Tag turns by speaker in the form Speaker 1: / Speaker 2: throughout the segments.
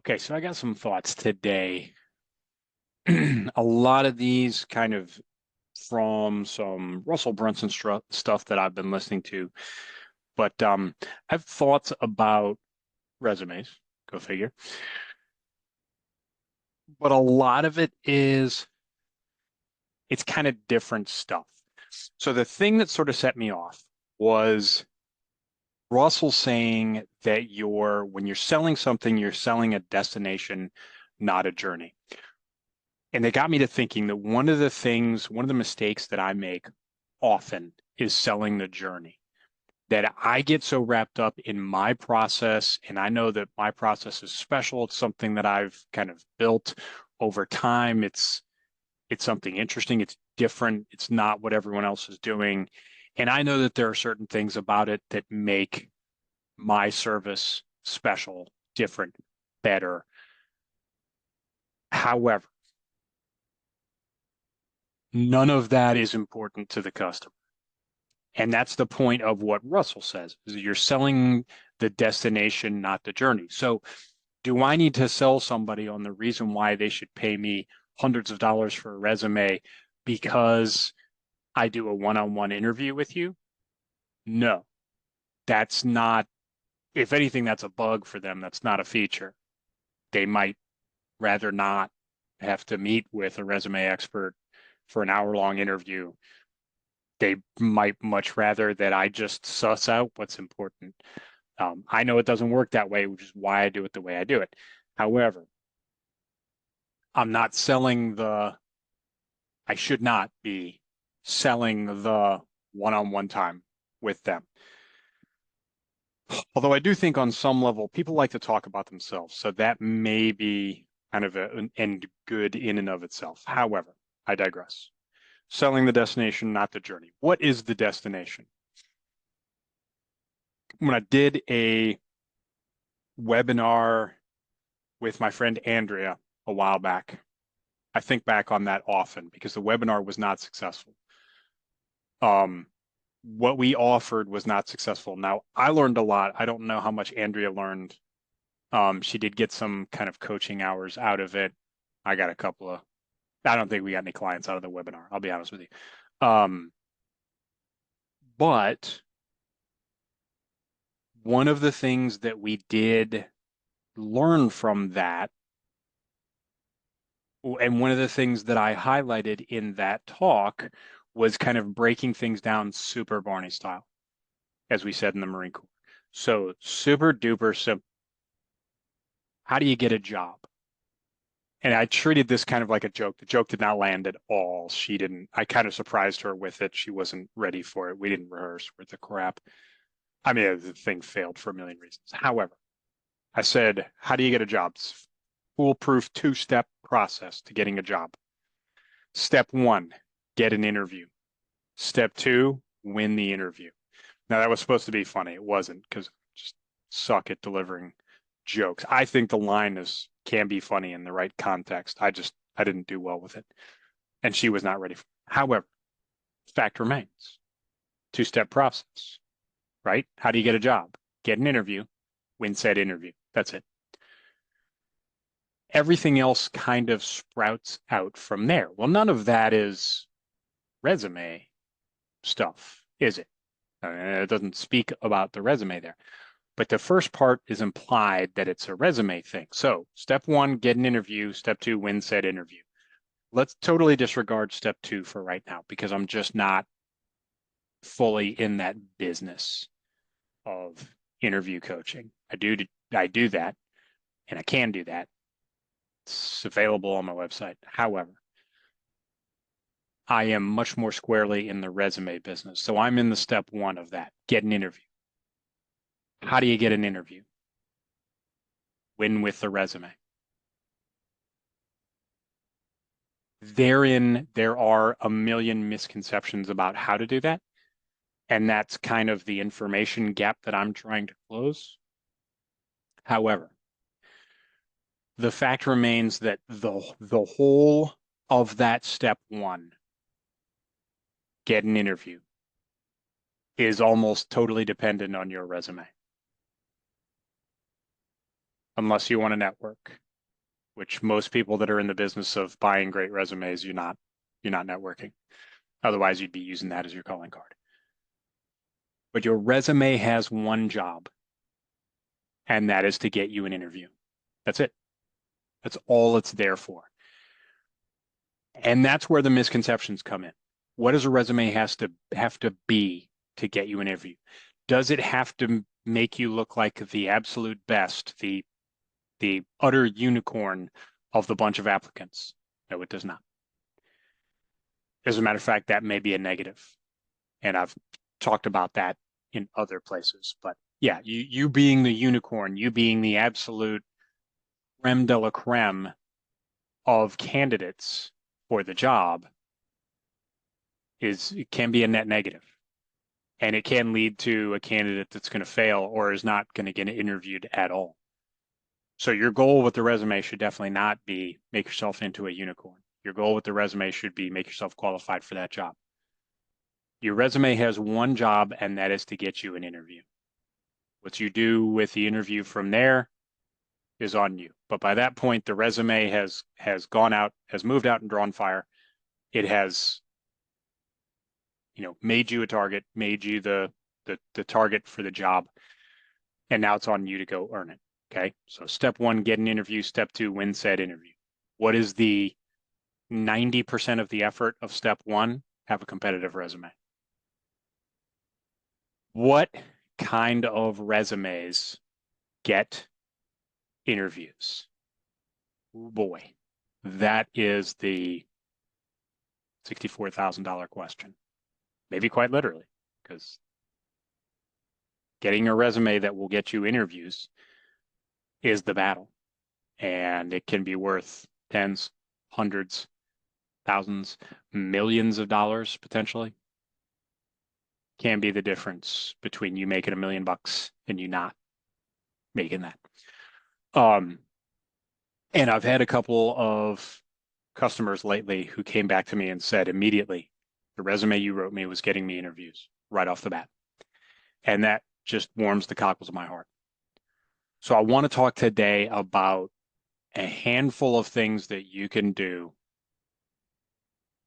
Speaker 1: Okay, so I got some thoughts today. A lot of these kind of from some Russell Brunson stuff that I've been listening to, but I have thoughts about resumes. Go figure. But a lot of it is it's kind of different stuff. So the thing that sort of set me off was Russell saying that when you're selling something, you're selling a destination, not a journey. And they got me to thinking that one of the mistakes that I make often is selling the journey. That I get so wrapped up in my process, and I know that my process is special. It's something that I've kind of built over time. It's something interesting. It's different. It's not what everyone else is doing. And I know that there are certain things about it that make my service special, different, better. However, none of that is important to the customer. And that's the point of what Russell says, is you're selling the destination, not the journey. So do I need to sell somebody on the reason why they should pay me hundreds of dollars for a resume because I do a one-on-one interview with you? No, that's not, if anything, that's a bug for them. That's not a feature. They might rather not have to meet with a resume expert for an hour-long interview. They might much rather that I just suss out what's important. I know it doesn't work that way, which is why I do it the way I do it. However, I'm not I should not be selling the one-on-one time with them. Although I do think on some level, people like to talk about themselves. So that may be kind of an end good in and of itself. However, I digress. Selling the destination, not the journey. What is the destination? When I did a webinar with my friend Andrea a while back, I think back on that often because the webinar was not successful. What we offered was not successful. Now, I learned a lot. I don't know how much Andrea learned. She did get some kind of coaching hours out of it. I got a couple of, I don't think we got any clients out of the webinar. I'll be honest with you. But one of the things that we did learn from that, and one of the things that I highlighted in that talk was kind of breaking things down super Barney style, as we said in the Marine Corps. So super duper simple. How do you get a job? And I treated this kind of like a joke. The joke did not land at all. She didn't, I kind of surprised her with it. She wasn't ready for it. We didn't rehearse with the crap. I mean, the thing failed for a million reasons. However, I said, how do you get a job? It's foolproof two-step process to getting a job. Step one, get an interview. Step two, win the interview. Now that was supposed to be funny. It wasn't because I just suck at delivering jokes. I think the line can be funny in the right context. I didn't do well with it. And she was not ready for it. However, fact remains. Two-step process, right? How do you get a job? Get an interview, win said interview. That's it. Everything else kind of sprouts out from there. Well, none of that is resume stuff, is it? It doesn't speak about the resume there. But the first part is implied that it's a resume thing. So step one, get an interview. Step two, win said interview. Let's totally disregard step two for right now because I'm just not fully in that business of interview coaching. I do that and I can do that. It's available on my website. However, I am much more squarely in the resume business. So I'm in the step one of that. Get an interview. How do you get an interview? Win with the resume. Therein, there are a million misconceptions about how to do that. And that's kind of the information gap that I'm trying to close. However, the fact remains that the whole of that step one, get an interview, is almost totally dependent on your resume. unless you want to network, which most people that are in the business of buying great resumes, you're not networking. Otherwise, you'd be using that as your calling card. But your resume has one job, and that is to get you an interview. That's it. That's all it's there for. And that's where the misconceptions come in. What does a resume have to be to get you an interview? Does it have to make you look like the absolute best, the utter unicorn of the bunch of applicants? No, it does not. As a matter of fact, that may be a negative. And I've talked about that in other places. But yeah, you being the unicorn, you being the absolute creme de la creme of candidates for the job it can be a net negative. And it can lead to a candidate that's going to fail or is not going to get interviewed at all. So your goal with the resume should definitely not be make yourself into a unicorn. Your goal with the resume should be make yourself qualified for that job. Your resume has one job, and that is to get you an interview. What you do with the interview from there is on you. But by that point, the resume has gone out, has moved out and drawn fire. It has, made you a target, made you the target for the job, and now it's on you to go earn it. Okay. So step one, get an interview. Step two, win said interview. What is the 90% of the effort of step one? Have a competitive resume. What kind of resumes get interviews? Oh boy, that is the $64,000 question. Maybe quite literally, because getting a resume that will get you interviews is the battle. And it can be worth tens, hundreds, thousands, millions of dollars potentially. Can be the difference between you making $1 million and you not making that. And I've had a couple of customers lately who came back to me and said immediately, the resume you wrote me was getting me interviews right off the bat. And that just warms the cockles of my heart. So I want to talk today about a handful of things that you can do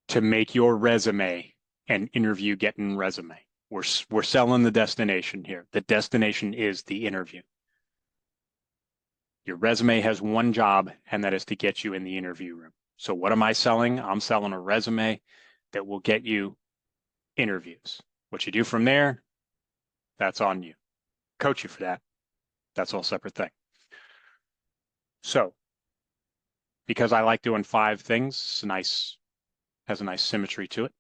Speaker 1: to make your resume an interview getting resume. We're selling the destination here. The destination is the interview. Your resume has one job, and that is to get you in the interview room. So what am I selling? I'm selling a resume that will get you interviews. What you do from there, that's on you. Coach you for that. That's all separate thing. So because I like doing 5 things, has a nice symmetry to it.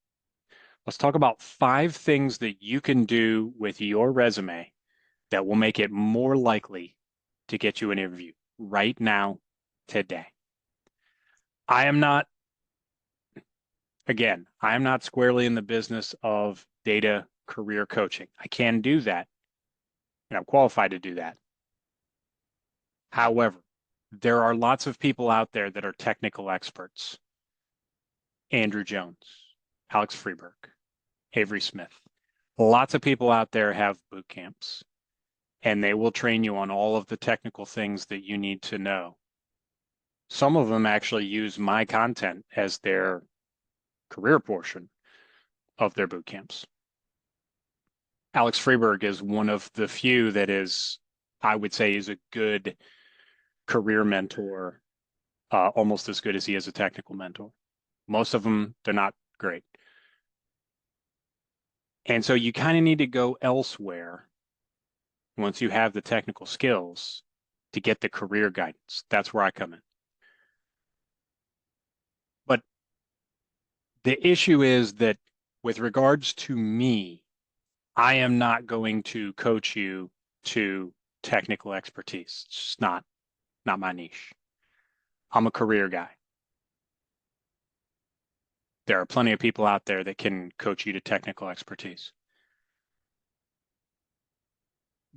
Speaker 1: Let's talk about 5 things that you can do with your resume that will make it more likely to get you an interview right now, today. I am not squarely in the business of data career coaching. I can do that, and I'm qualified to do that. However, there are lots of people out there that are technical experts. Andrew Jones, Alex Freberg, Avery Smith. Lots of people out there have boot camps, and they will train you on all of the technical things that you need to know. Some of them actually use my content as their career portion of their boot camps. Alex Freberg is one of the few that is, I would say, is a good career mentor, almost as good as he is a technical mentor. Most of them, they're not great. And so you kind of need to go elsewhere once you have the technical skills to get the career guidance. That's where I come in. But the issue is that with regards to me, I am not going to coach you to technical expertise. It's just not my niche. I'm a career guy. There are plenty of people out there that can coach you to technical expertise.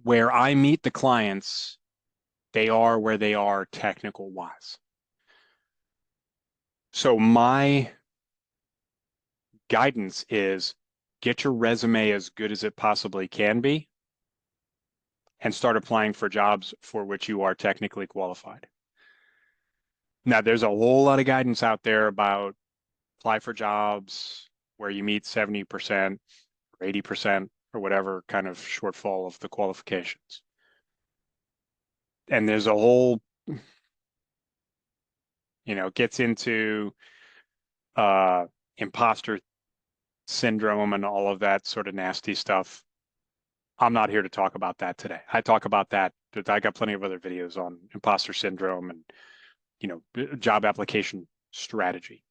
Speaker 1: Where I meet the clients, they are where they are technical wise. So my guidance is get your resume as good as it possibly can be and start applying for jobs for which you are technically qualified. Now, there's a whole lot of guidance out there about apply for jobs where you meet 70% or 80% or whatever kind of shortfall of the qualifications. And there's a whole, gets into imposter syndrome and all of that sort of nasty stuff. I'm not here to talk about that today. I talk about that. I got plenty of other videos on imposter syndrome and, job application strategy.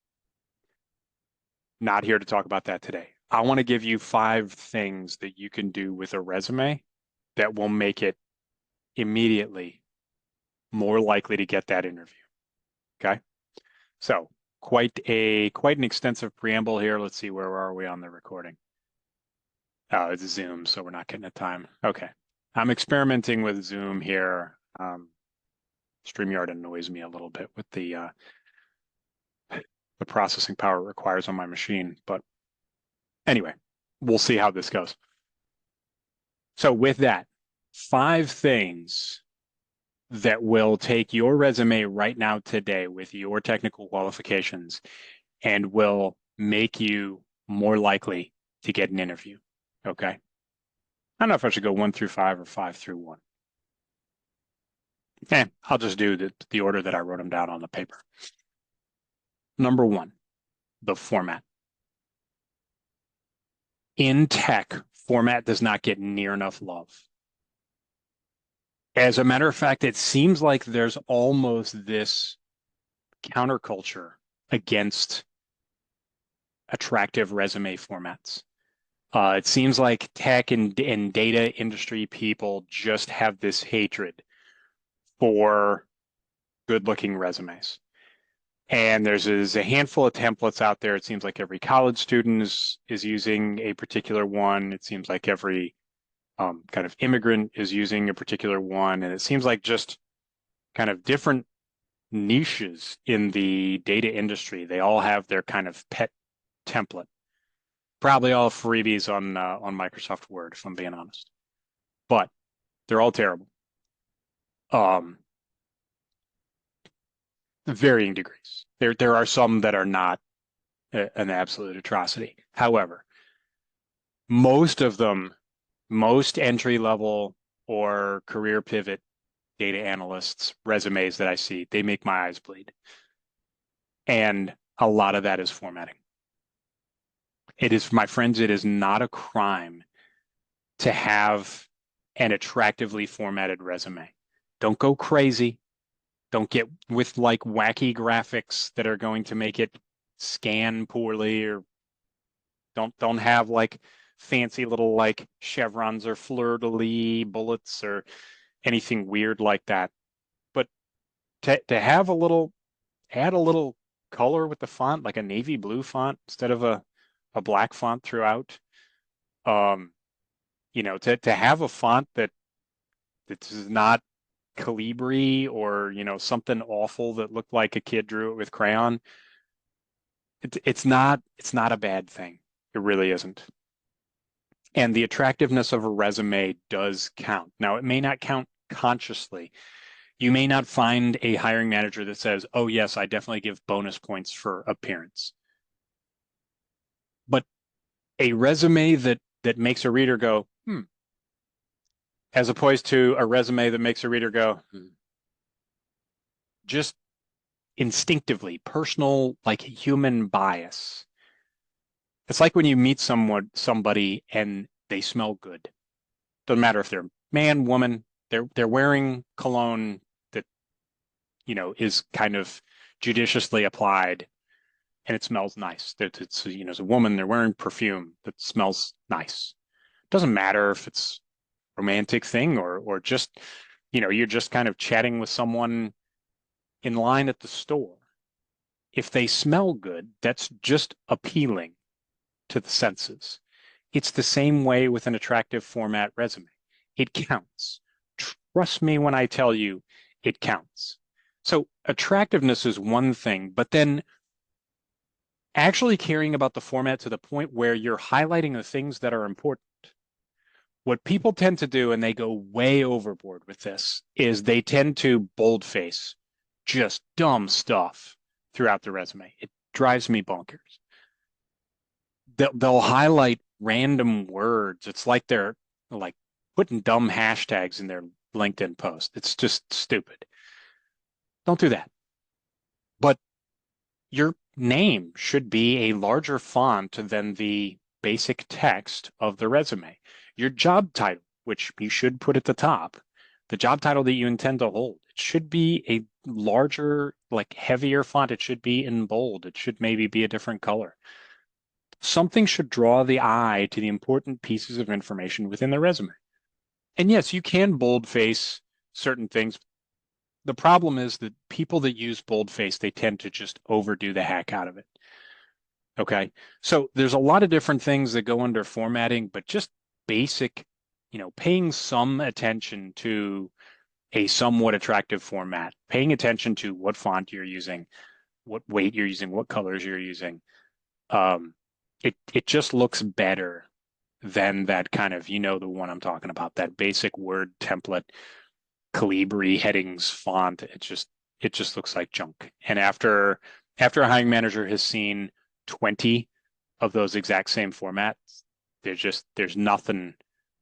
Speaker 1: Not here to talk about that today. I want to give you 5 things that you can do with a resume that will make it immediately more likely to get that interview. Okay. So quite an extensive preamble here. Let's see, where are we on the recording? Oh, it's Zoom, so we're not getting a time. Okay. I'm experimenting with Zoom here. StreamYard annoys me a little bit with the processing power it requires on my machine. But anyway, we'll see how this goes. So with that, 5 things that will take your resume right now today with your technical qualifications and will make you more likely to get an interview. Okay. I don't know if I should go 1 through 5 or 5 through 1. I'll just do the order that I wrote them down on the paper. Number 1, the format. In tech, format does not get near enough love. As a matter of fact, it seems like there's almost this counterculture against attractive resume formats. It seems like tech and data industry people just have this hatred for good-looking resumes. And there's a handful of templates out there. It seems like every college student is using a particular one. It seems like every kind of immigrant is using a particular one. And it seems like just kind of different niches in the data industry. They all have their kind of pet template. Probably all freebies on Microsoft Word, if I'm being honest. But they're all terrible. Varying degrees. There are some that are not an absolute atrocity. However, most of them, most entry level or career pivot data analysts' resumes that I see, they make my eyes bleed. And a lot of that is formatting. It is, my friends, it is not a crime to have an attractively formatted resume. Don't go crazy. Don't get with like wacky graphics that are going to make it scan poorly, or don't have like fancy little like chevrons or fleur-de-lis bullets or anything weird like that. But to have a little, add a little color with the font, like a navy blue font instead of a black font throughout. To have a font that is not Calibri or something awful that looked like a kid drew it with crayon. It's not a bad thing. It really isn't. And the attractiveness of a resume does count. Now, it may not count consciously. You may not find a hiring manager that says, "Oh yes, I definitely give bonus points for appearance." But a resume that makes a reader go, as opposed to a resume that makes a reader go, just instinctively, personal, like human bias. It's like when you meet somebody and they smell good. Doesn't matter if they're man, woman, they're wearing cologne that, is kind of judiciously applied and it smells nice. It's as a woman, they're wearing perfume that smells nice. Doesn't matter if it's a romantic thing or just, you're just kind of chatting with someone in line at the store. If they smell good, that's just appealing to the senses. It's the same way with an attractive format resume. It counts. Trust me when I tell you it counts. So attractiveness is one thing, but then actually caring about the format to the point where you're highlighting the things that are important. What people tend to do, and they go way overboard with this, is they tend to boldface just dumb stuff throughout the resume. It drives me bonkers. They'll highlight random words. It's like they're like putting dumb hashtags in their LinkedIn post. It's just stupid. Don't do that. But your name should be a larger font than the basic text of the resume. Your job title, which you should put at the top, the job title that you intend to hold, it should be a larger, like heavier font. It should be in bold. It should maybe be a different color. Something should draw the eye to the important pieces of information within the resume. And yes, you can boldface certain things. The problem is that people that use boldface, they tend to just overdo the heck out of it. Okay. So there's a lot of different things that go under formatting, but just basic, paying some attention to a somewhat attractive format, paying attention to what font you're using, what weight you're using, what colors you're using. It just looks better than that kind of, the one I'm talking about, that basic Word template, Calibri headings font. It just looks like junk. And after a hiring manager has seen 20 of those exact same formats, there's nothing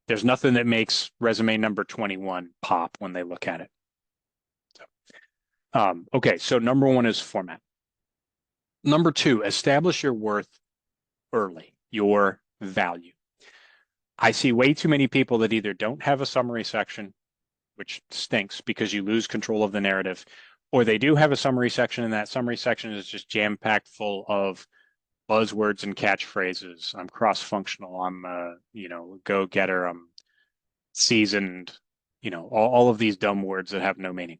Speaker 1: that makes resume number 21 pop when they look at it. So, okay, so number one is format. Number two, establish your worth early, your value. I see way too many people that either don't have a summary section, which stinks because you lose control of the narrative, or they do have a summary section, and that summary section is just jam-packed full of buzzwords and catchphrases. I'm cross-functional. I'm go-getter. I'm seasoned. All of these dumb words that have no meaning.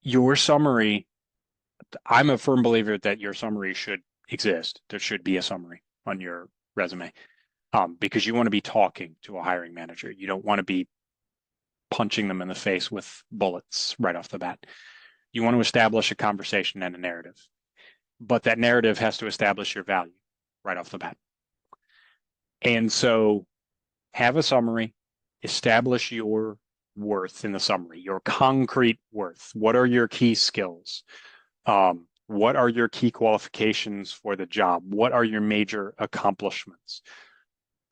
Speaker 1: Your summary, I'm a firm believer that your summary should exist. There should be a summary on your resume, because you want to be talking to a hiring manager. You don't want to be punching them in the face with bullets right off the bat. You want to establish a conversation and a narrative, but that narrative has to establish your value right off the bat. And so have a summary, establish your worth in the summary, your concrete worth. What are your key skills? What are your key qualifications for the job? What are your major accomplishments?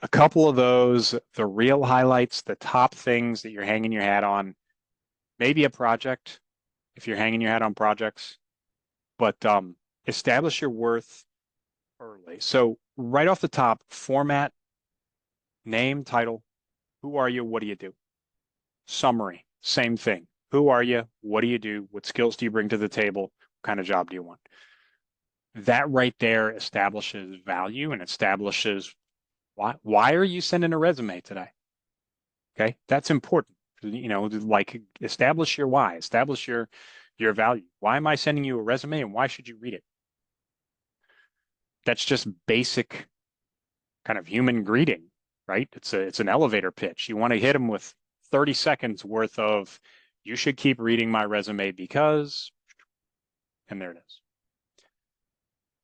Speaker 1: A couple of those, the real highlights, the top things that you're hanging your hat on, maybe a project if you're hanging your hat on projects, but establish your worth early. So right off the top, format, name, title, who are you, what do you do? Summary, same thing. Who are you, what do you do, what skills do you bring to the table, what kind of job do you want? That right there establishes value and establishes why are you sending a resume today? Okay, that's important. Like establish your why, establish your value. Why am I sending you a resume and why should you read it? That's just basic kind of human greeting, right? It's an elevator pitch. You want to hit them with 30 seconds worth of you should keep reading my resume because, and there it is.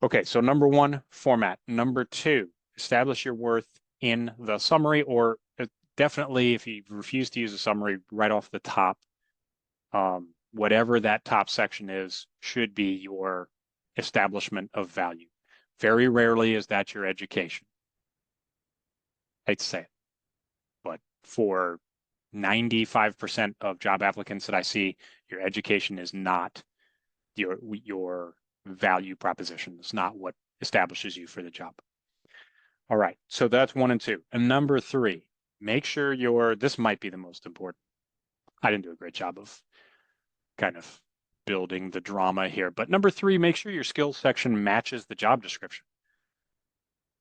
Speaker 1: Okay, so number one, format. Number two, establish your worth in the summary, or definitely if you refuse to use a summary right off the top, whatever that top section is should be your establishment of value. Very rarely is that your education. I hate to say it, but for 95% of job applicants that I see, your education is not your value proposition. It's not what establishes you for the job. All right, so that's one and two. And number three, make sure this might be the most important. I didn't do a great job of kind of building the drama here, but number three, make sure your skills section matches the job description.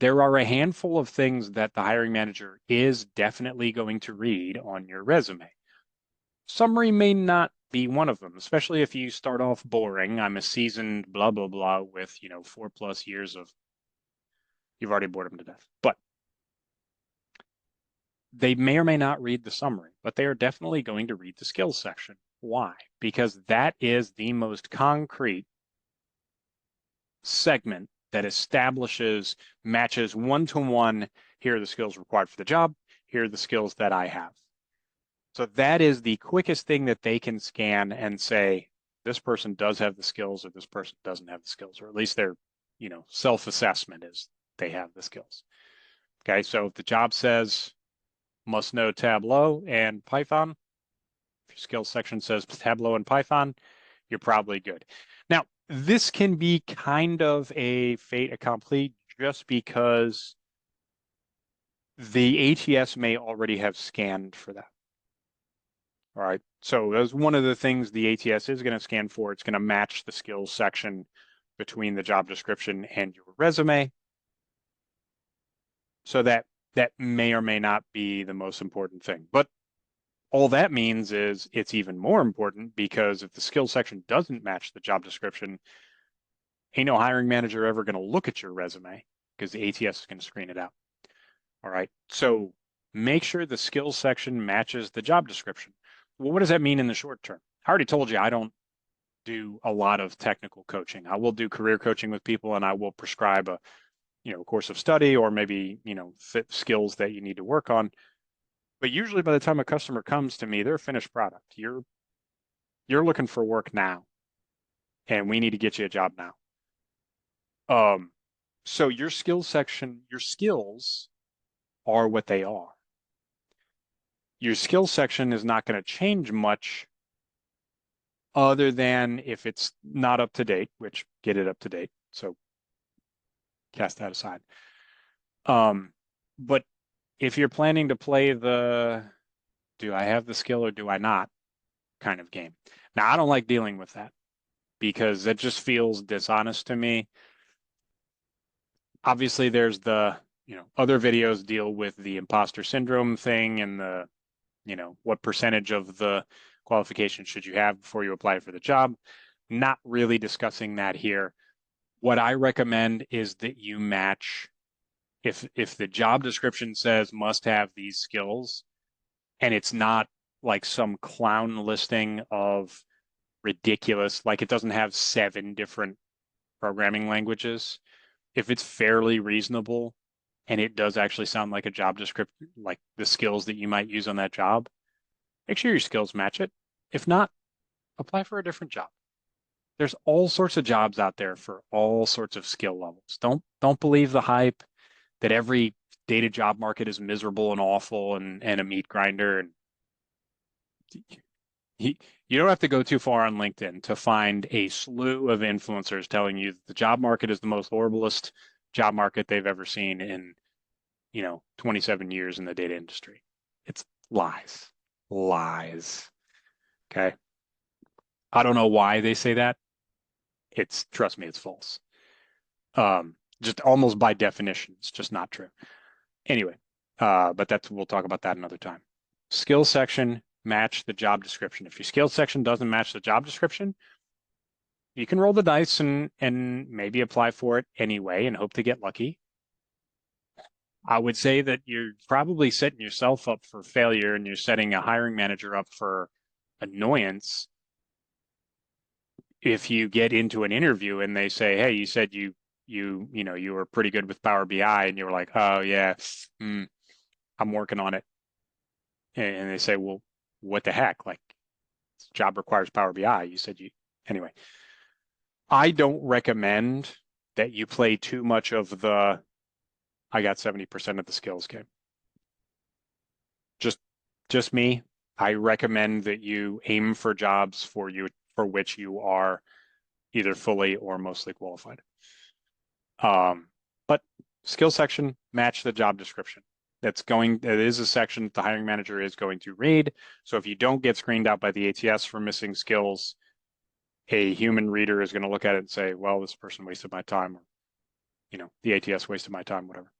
Speaker 1: There are a handful of things that the hiring manager is definitely going to read on your resume. Summary may not be one of them, especially if you start off boring. I'm a seasoned blah, blah, blah with, 4+ years of, you've already bored them to death. But they may or may not read the summary, but they are definitely going to read the skills section. Why? Because that is the most concrete segment that matches one-to-one here are the skills required for the job. Here are the skills that I have. So that is the quickest thing that they can scan and say, this person does have the skills or this person doesn't have the skills, or at least their, self-assessment is they have the skills. Okay, so if the job says must know Tableau and Python, if your skills section says Tableau and Python, you're probably good. Now, this can be kind of a fait accompli just because the ATS may already have scanned for that. All right, so that's one of the things the ATS is going to scan for. It's going to match the skills section between the job description and your resume. So that may or may not be the most important thing. But all that means is it's even more important because if the skills section doesn't match the job description, ain't no hiring manager ever going to look at your resume because the ATS is going to screen it out. All right, so make sure the skills section matches the job description. Well, what does that mean in the short term? I already told you I don't do a lot of technical coaching. I will do career coaching with people and I will prescribe a course of study or maybe, fit skills that you need to work on. But usually by the time a customer comes to me, they're a finished product. You're looking for work now and we need to get you a job now. So your skills section, your skills are what they are. Your skills section is not going to change much other than if it's not up to date, which get it up to date. So cast that aside. But if you're planning to play the do I have the skill or do I not kind of game. Now, I don't like dealing with that because it just feels dishonest to me. Obviously, there's the, other videos deal with the imposter syndrome thing and the, what percentage of the qualification should you have before you apply for the job. Not really discussing that here. What I recommend is that you match if the job description says must have these skills and it's not like some clown listing of ridiculous, like it doesn't have 7 different programming languages. If it's fairly reasonable and it does actually sound like a job description, like the skills that you might use on that job, make sure your skills match it. If not, apply for a different job. There's all sorts of jobs out there for all sorts of skill levels. Don't believe the hype that every data job market is miserable and awful and a meat grinder. And you don't have to go too far on LinkedIn to find a slew of influencers telling you that the job market is the most horriblest job market they've ever seen in, 27 years in the data industry. It's lies. Okay. I don't know why they say that. Trust me, it's false. Just almost by definition, it's just not true. Anyway, but we'll talk about that another time. Skill section, match the job description. If your skill section doesn't match the job description, you can roll the dice and maybe apply for it anyway and hope to get lucky. I would say that you're probably setting yourself up for failure and you're setting a hiring manager up for annoyance if you get into an interview and they say, hey, you said you were pretty good with Power BI and you were like, oh yeah, I'm working on it. And they say, well, what the heck? Like, this job requires Power BI. You said anyway. I don't recommend that you play too much of the I got 70% of the skills game. Just me. I recommend that you aim for jobs for which you are either fully or mostly qualified. But skill section, match the job description. It is a section that the hiring manager is going to read. So if you don't get screened out by the ATS for missing skills, a human reader is going to look at it and say, well, this person wasted my time, or, the ATS wasted my time, whatever.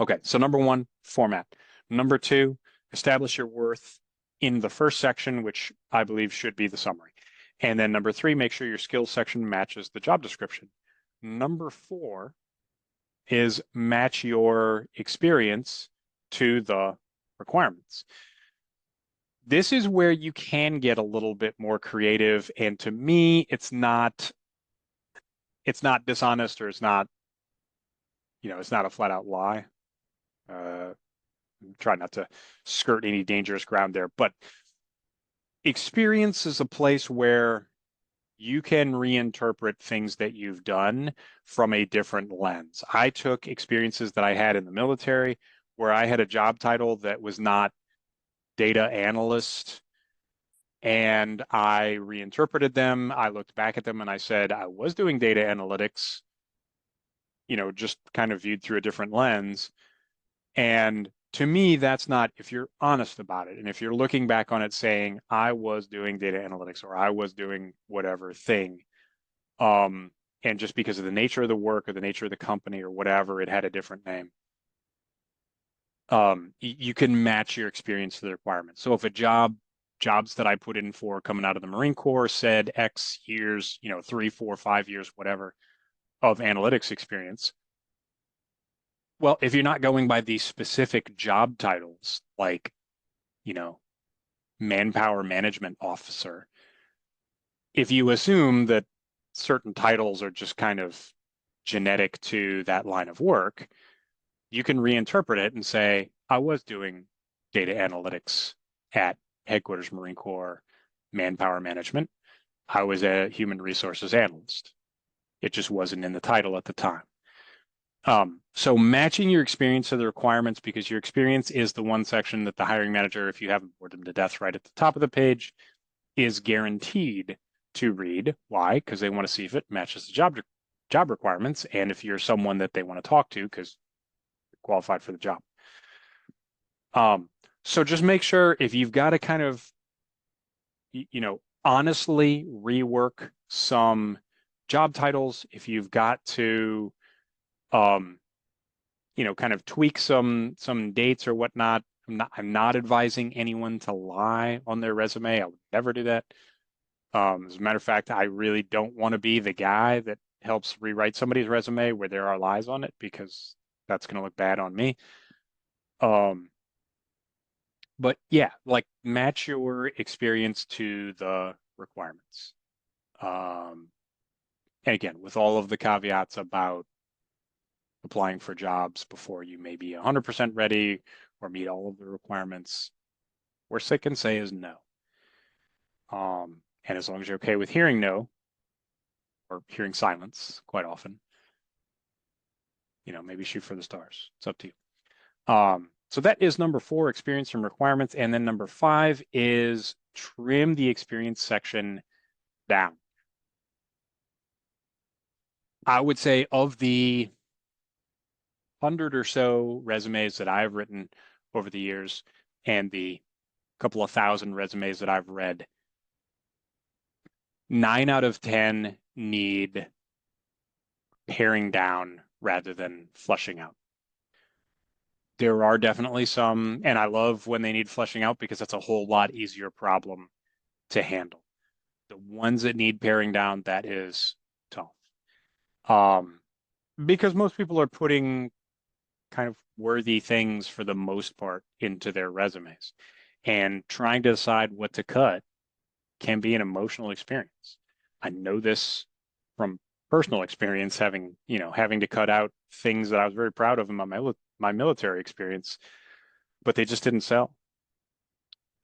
Speaker 1: Okay, so number 1, format. Number 2, establish your worth in the first section, which I believe should be the summary. And then number 3, make sure your skills section matches the job description. Number 4 is match your experience to the requirements. This is where you can get a little bit more creative. And to me, it's not dishonest or it's not a flat out lie. Try not to skirt any dangerous ground there, but experience is a place where you can reinterpret things that you've done from a different lens. I took experiences that I had in the military where I had a job title that was not data analyst, and I reinterpreted them. I looked back at them and I said, I was doing data analytics, just kind of viewed through a different lens. And to me, that's not, if you're honest about it, and if you're looking back on it saying, I was doing data analytics or I was doing whatever thing, and just because of the nature of the work or the nature of the company or whatever, it had a different name. You can match your experience to the requirements. So if jobs that I put in for coming out of the Marine Corps said X years, 3, 4, 5 years, whatever, of analytics experience. Well, if you're not going by these specific job titles, like, manpower management officer, if you assume that certain titles are just kind of genetic to that line of work, you can reinterpret it and say, I was doing data analytics at Headquarters Marine Corps Manpower Management. I was a human resources analyst. It just wasn't in the title at the time. So matching your experience to the requirements, because your experience is the one section that the hiring manager, if you haven't bored them to death right at the top of the page, is guaranteed to read. Why? Because they want to see if it matches the job requirements, and if you're someone that they want to talk to because you're qualified for the job. So just make sure if you've got to kind of, honestly rework some job titles, if you've got to, kind of tweak some dates or whatnot. I'm not advising anyone to lie on their resume. I would never do that. As a matter of fact, I really don't want to be the guy that helps rewrite somebody's resume where there are lies on it, because that's going to look bad on me. But yeah, like match your experience to the requirements. And again, with all of the caveats about applying for jobs before you may be 100% ready or meet all of the requirements, worst they can say is no. And as long as you're okay with hearing no or hearing silence quite often, maybe shoot for the stars. It's up to you. So that is number 4, experience and requirements. And then number 5 is trim the experience section down. I would say of the 100 or so resumes that I've written over the years and the couple of thousand resumes that I've read, 9 out of 10 need paring down rather than flushing out. There are definitely some, and I love when they need flushing out because that's a whole lot easier problem to handle. The ones that need paring down, that is tough. Because most people are putting kind of worthy things for the most part into their resumes, and trying to decide what to cut can be an emotional experience. I know this from personal experience, having to cut out things that I was very proud of in my military experience, but they just didn't sell.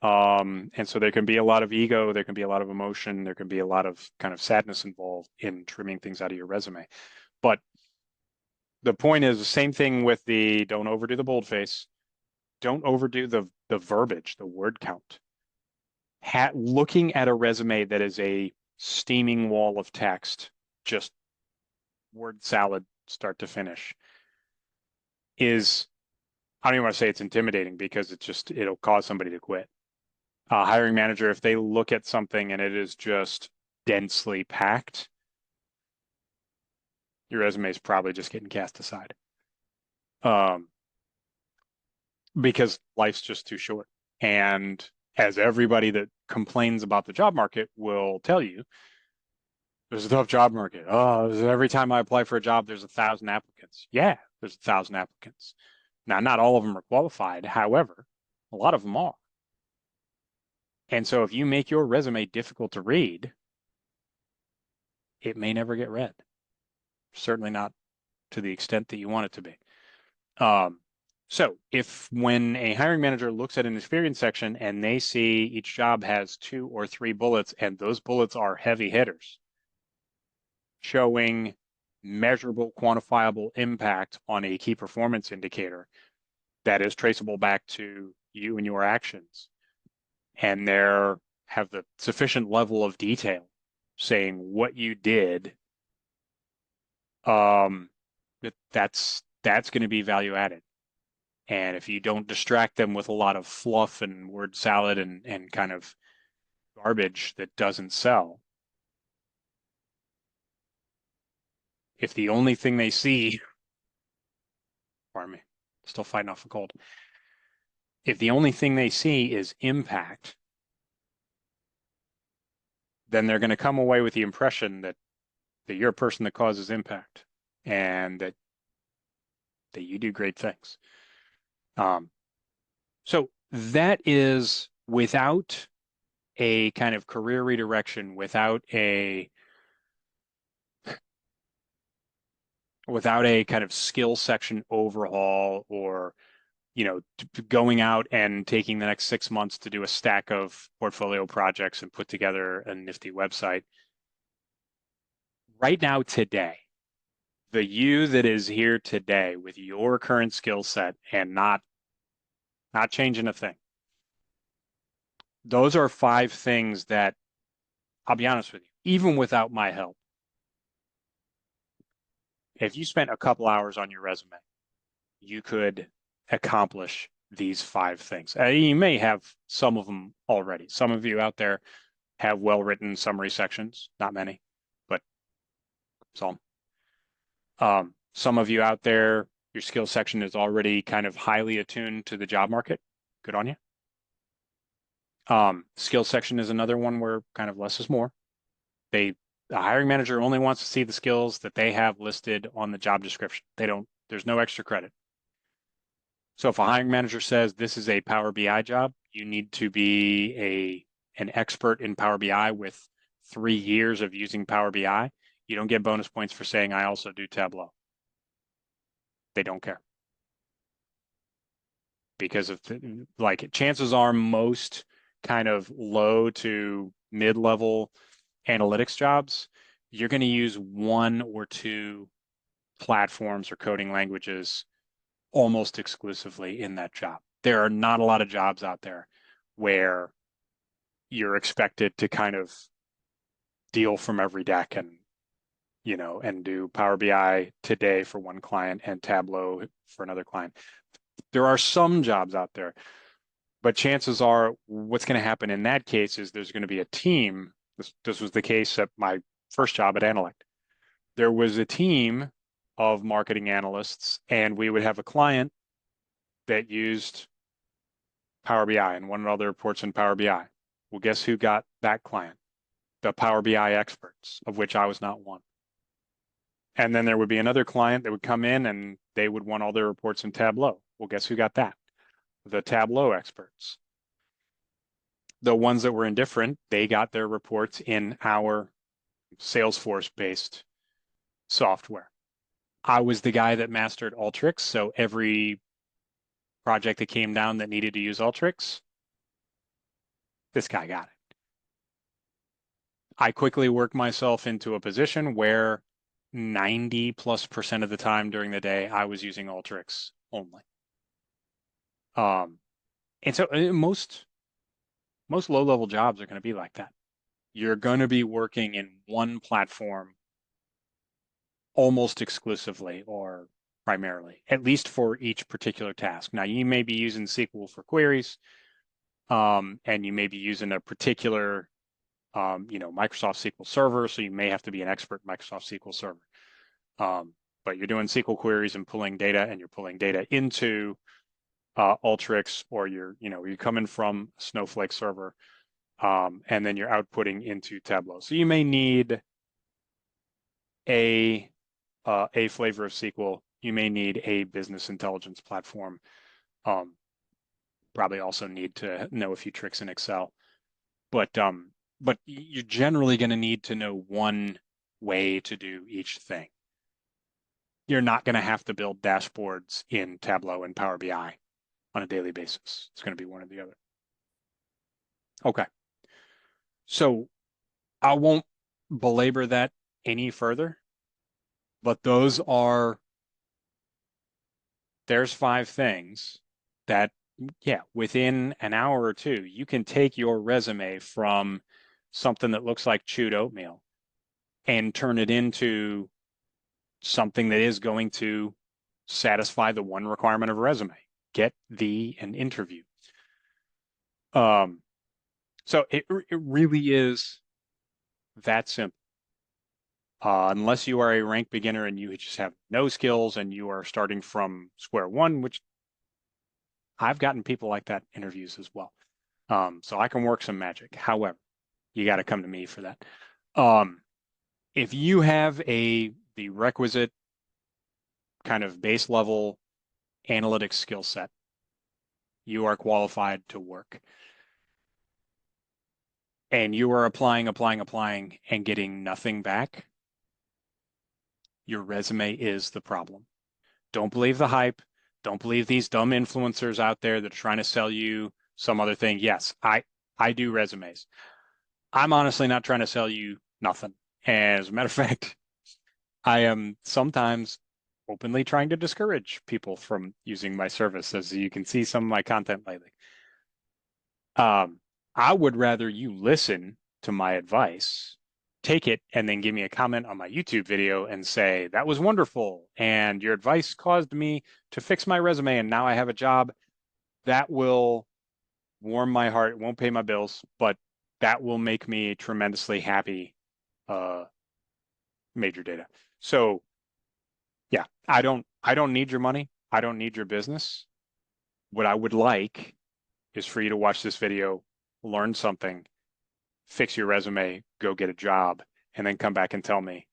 Speaker 1: And so there can be a lot of ego, there can be a lot of emotion, there can be a lot of kind of sadness involved in trimming things out of your resume. But the point is the same thing with the don't overdo the boldface, don't overdo the verbiage, the word count. Looking at a resume that is a steaming wall of text, just word salad start to finish, is, I don't even want to say it's intimidating, because it'll cause somebody to quit. A hiring manager, if they look at something and it is just densely packed, your resume is probably just getting cast aside. Because life's just too short. And as everybody that complains about the job market will tell you, there's a tough job market. Oh, every time I apply for a job, there's 1,000 applicants. Yeah, there's 1,000 applicants. Now, not all of them are qualified. However, a lot of them are. And so if you make your resume difficult to read, it may never get read. Certainly not to the extent that you want it to be. So if when a hiring manager looks at an experience section and they see each job has 2 or 3 bullets and those bullets are heavy hitters, showing measurable, quantifiable impact on a key performance indicator that is traceable back to you and your actions, and there have the sufficient level of detail saying what you did, um, that's going to be value added. And if you don't distract them with a lot of fluff and word salad and kind of garbage that doesn't sell, if the only thing they see, pardon me, still fighting off a cold. If the only thing they see is impact, then they're going to come away with the impression that you're a person that causes impact and that you do great things. So that is without a kind of career redirection, without a kind of skill section overhaul, or going out and taking the next 6 months to do a stack of portfolio projects and put together a nifty website. Right now, today, the you that is here today with your current skill set and not changing a thing. Those are 5 things that, I'll be honest with you, even without my help, if you spent a couple hours on your resume, you could accomplish these 5 things. You may have some of them already. Some of you out there have well-written summary sections, not many, but some. Some of you out there, your skill section is already kind of highly attuned to the job market. Good on you. Skill section is another one where kind of less is more. The hiring manager only wants to see the skills that they have listed on the job description. There's no extra credit. So if a hiring manager says this is a Power BI job, you need to be an expert in Power BI with 3 years of using Power BI. You don't get bonus points for saying I also do Tableau. They don't care. Because of chances are most kind of low to mid-level analytics jobs, you're going to use 1 or 2 platforms or coding languages almost exclusively in that job. There are not a lot of jobs out there where you're expected to kind of deal from every deck and do Power BI today for one client and Tableau for another client. There are some jobs out there, but chances are what's going to happen in that case is there's going to be a team. This was the case at my first job at Analect. There was a team of marketing analysts, and we would have a client that used Power BI and wanted all the reports in Power BI. Well, guess who got that client? The Power BI experts, of which I was not one. And then there would be another client that would come in and they would want all their reports in Tableau. Well, guess who got that? The Tableau experts. The ones that were indifferent, they got their reports in our Salesforce-based software. I was the guy that mastered Alteryx, so every project that came down that needed to use Alteryx, this guy got it. I quickly worked myself into a position where 90+% of the time during the day, I was using Alteryx only. And so most low-level jobs are going to be like that. You're going to be working in one platform almost exclusively or primarily, at least for each particular task. Now, you may be using SQL for queries, and you may be using a particular, Microsoft SQL Server, so you may have to be an expert in Microsoft SQL Server. But you're doing SQL queries and pulling data, and you're pulling data into Alteryx, or you're coming from Snowflake server, and then you're outputting into Tableau. So you may need a flavor of SQL. You may need a business intelligence platform. Probably also need to know a few tricks in Excel, but you're generally going to need to know one way to do each thing. You're not going to have to build dashboards in Tableau and Power BI on a daily basis. It's going to be one or the other. Okay. So I won't belabor that any further, but there's 5 things that, yeah, within an hour or two, you can take your resume from something that looks like chewed oatmeal and turn it into something that is going to satisfy the one requirement of a resume, get an interview. So it really is that simple. Unless you are a rank beginner and you just have no skills and you are starting from square one, which I've gotten people like that interviews as well. So I can work some magic. However, you got to come to me for that. If you have the requisite kind of base level analytics skill set, you are qualified to work. And you are applying, and getting nothing back, your resume is the problem. Don't believe the hype. Don't believe these dumb influencers out there that are trying to sell you some other thing. Yes, I do resumes. I'm honestly not trying to sell you nothing. As a matter of fact, I am sometimes openly trying to discourage people from using my service, as you can see some of my content lately. I would rather you listen to my advice, take it, and then give me a comment on my YouTube video and say, that was wonderful. And your advice caused me to fix my resume, and now I have a job. That will warm my heart. It won't pay my bills, but that will make me tremendously happy. Major data. So yeah, I don't need your money. I don't need your business. What I would like is for you to watch this video, learn something, fix your resume, go get a job, and then come back and tell me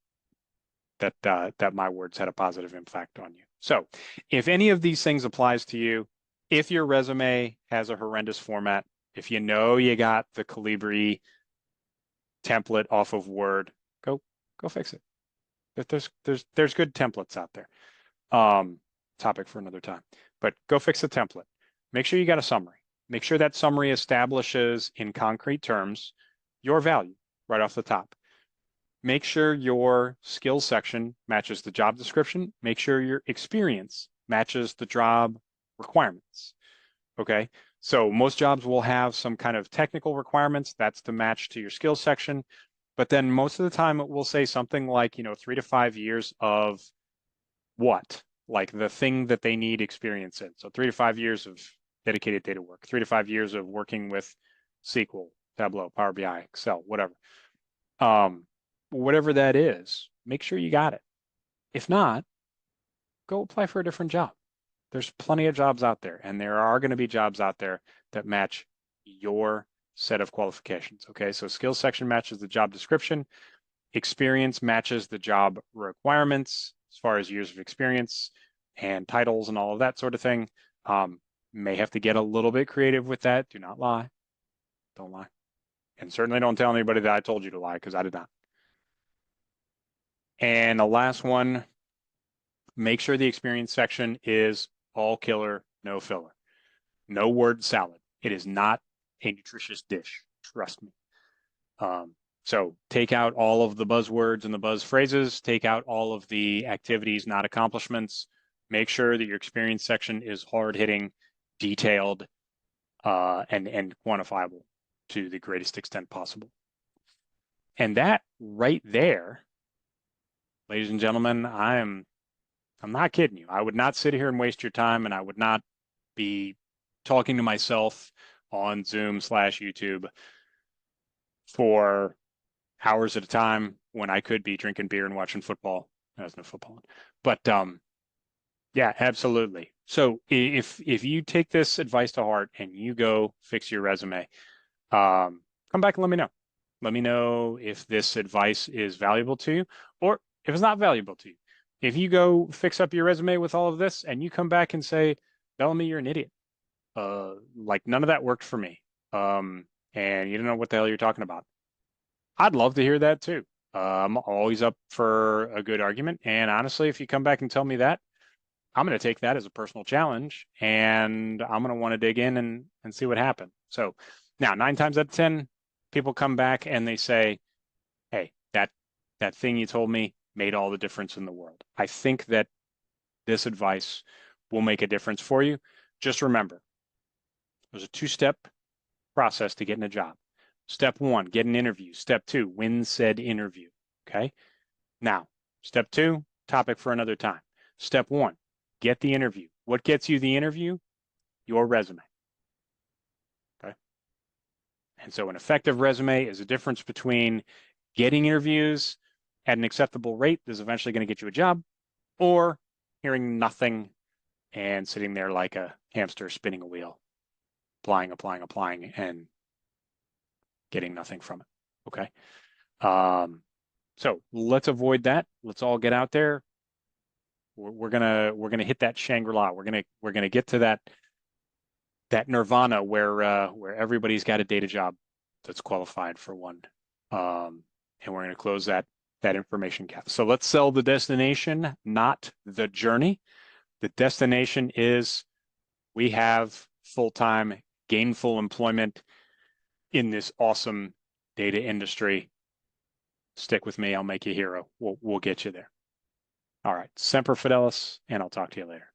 Speaker 1: that that my words had a positive impact on you. So if any of these things applies to you, if your resume has a horrendous format, if you know you got the Calibri template off of Word, go fix it. There's good templates out there. Topic for another time. But go fix the template. Make sure you got a summary. Make sure that summary establishes in concrete terms your value right off the top. Make sure your skills section matches the job description. Make sure your experience matches the job requirements. Okay. So most jobs will have some kind of technical requirements. That's to match to your skills section. But then most of the time it will say something like, 3 to 5 years of what? Like the thing that they need experience in. So 3 to 5 years of dedicated data work, 3 to 5 years of working with SQL, Tableau, Power BI, Excel, whatever. Whatever that is, make sure you got it. If not, go apply for a different job. There's plenty of jobs out there, and there are going to be jobs out there that match your set of qualifications. Okay, so skills section matches the job description, experience matches the job requirements as far as years of experience and titles and all of that sort of thing. May have to get a little bit creative with that. Do not lie. Don't lie. And certainly don't tell anybody that I told you to lie, because I did not. And the last one, make sure the experience section is all killer, no filler. No word salad. It is not a nutritious dish. Trust me. So take out all of the buzzwords and the buzz phrases, take out all of the activities, not accomplishments. Make sure that your experience section is hard hitting, detailed, and quantifiable to the greatest extent possible. And that right there, ladies and gentlemen, I'm not kidding you. I would not sit here and waste your time, and I would not be talking to myself on Zoom/YouTube for hours at a time when I could be drinking beer and watching football. There's no football, but yeah, absolutely. So if you take this advice to heart and you go fix your resume, come back and let me know. Let me know if this advice is valuable to you, or if it's not valuable to you. If you go fix up your resume with all of this and you come back and say, Bellamy, you're an idiot. Like none of that worked for me. And you don't know what the hell you're talking about. I'd love to hear that too. I'm always up for a good argument. And honestly, if you come back and tell me that, I'm going to take that as a personal challenge, and I'm going to want to dig in and see what happened. So now 9 times out of 10, people come back and they say, hey, that thing you told me made all the difference in the world. I think that this advice will make a difference for you. Just remember, there's a 2-step process to getting a job. Step 1, get an interview. Step 2, win said interview. Okay. Now, step 2, topic for another time. Step 1, get the interview. What gets you the interview? Your resume. Okay. And so an effective resume is a difference between getting interviews at an acceptable rate that's eventually going to get you a job, or hearing nothing and sitting there like a hamster spinning a wheel, applying, and getting nothing from it. Okay. So let's avoid that. Let's all get out there. We're gonna hit that Shangri-La. We're gonna get to that nirvana where everybody's got a data job that's qualified for one. And we're gonna close that information gap. So let's sell the destination, not the journey. The destination is we have full-time gainful employment in this awesome data industry. Stick with me. I'll make you a hero. We'll get you there. All right. Semper Fidelis, and I'll talk to you later.